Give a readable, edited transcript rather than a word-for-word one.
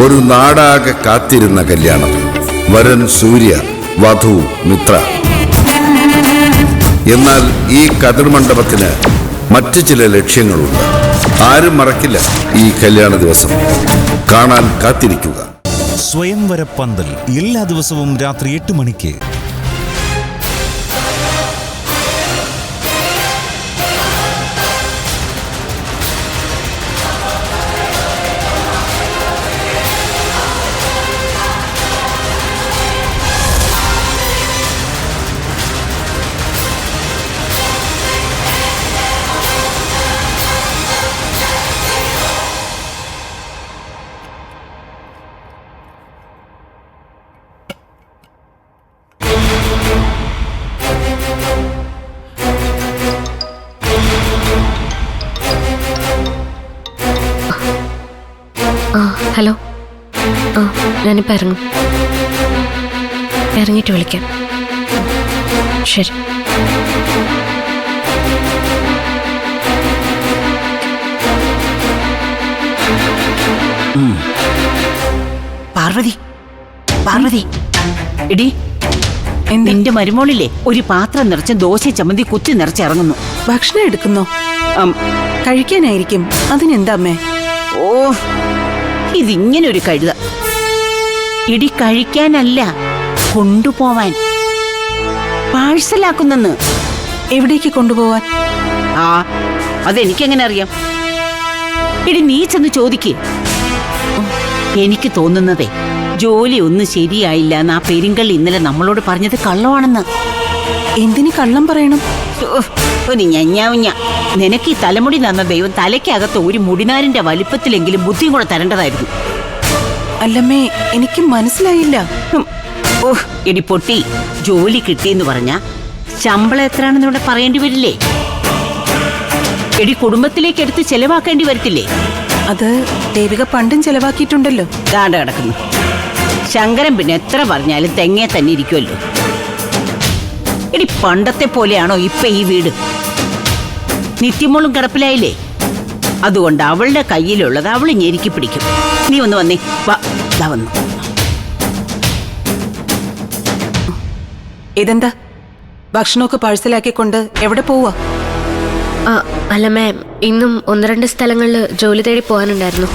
ഒരു നാടാകെ കാത്തിരുന്ന കല്യാണം. വരൻ സൂര്യ, വധു മിത്ര. എന്നാൽ ഈ കതിർമണ്ഡപത്തിന് മറ്റു ചില ലക്ഷ്യങ്ങളുണ്ട്. ആരും മറക്കില്ല ഈ കല്യാണ ദിവസം. കാണാൻ കാത്തിരിക്കുക. സ്വയംവര പന്തൽ എല്ലാ ദിവസവും രാത്രി 8 മണിക്ക്. ഹലോ. ഞാനിപ്പോൾ ഇറങ്ങും. ഇറങ്ങിയിട്ട് വിളിക്കാം. ശരി. പാർവതി, പാർവതി, എടി, നിന്റെ മരുമോളില്ലേ ഒരു പാത്രം നിറച്ച് ദോശ ചമ്മന്തി കുത്തി നിറച്ചിറങ്ങുന്നു. ഭക്ഷണം എടുക്കുന്നോ? കഴിക്കാനായിരിക്കും. അതിനെന്താ അമ്മേ? ഓ, ഇതിങ്ങനെ ഒരു കഴുത. ഇടി, കഴിക്കാനല്ല, കൊണ്ടുപോവാൻ. പാഴ്സലാക്കുന്നെന്ന്. എവിടേക്ക് കൊണ്ടുപോവാൻ? ആ, അതെനിക്കെങ്ങനെ അറിയാം? ഇടി, നീ ചെന്ന് ചോദിക്ക്. എനിക്ക് തോന്നുന്നതേ ജോലി ഒന്നും ശരിയായില്ല എന്ന് ആ പെരിങ്കള്ളി ഇന്നലെ നമ്മളോട് പറഞ്ഞത് കള്ളമാണെന്ന്. എന്തിന് കള്ളം പറയണം? ഞഞ്ഞാവുഞ്ഞ. നിനക്ക് ഈ തലമുടി തന്ന ദൈവം തലയ്ക്കകത്ത് ഒരു മുടിനാരിന്റെ വലിപ്പത്തിലെങ്കിലും ബുദ്ധിയും കൂടെ തരേണ്ടതായിരുന്നു. അല്ലമ്മേ, എനിക്ക് മനസ്സിലായില്ല. ഓഹ്, എടി പൊട്ടി, ജോലി കിട്ടിയെന്ന് പറഞ്ഞ ശമ്പളം എത്രയാണെന്ന് ഇവിടെ പറയേണ്ടി വരില്ലേ? എടി, കുടുംബത്തിലേക്ക് എടുത്ത് ചെലവാക്കേണ്ടി വരത്തില്ലേ? അത് ദേവിക പണ്ടും ചെലവാക്കിയിട്ടുണ്ടല്ലോ. ദാണ്ട കിടക്കുന്നു. ശങ്കരൻ പിന്നെ എത്ര പറഞ്ഞാലും തെങ്ങേ തന്നെ ഇരിക്കുമല്ലോ. എടി, പണ്ടത്തെ പോലെയാണോ ഇപ്പൊ ഈ വീട്? നിത്യമോളും കിടപ്പിലായില്ലേ? അതുകൊണ്ട് അവളുടെ കയ്യിലുള്ളത് അവൾ ഞെരുക്കി പിടിക്കും. നീ ഒന്ന് വന്നേ. വാ, വന്നു. ഇതെന്താ? ഭക്ഷണമൊക്കെ പാഴ്സലാക്കിക്കൊണ്ട് എവിടെ പോവാ? അല്ല മാം, ഇന്നും 1-2 സ്ഥലങ്ങളിൽ ജോലി തേടി പോകാനുണ്ടായിരുന്നു.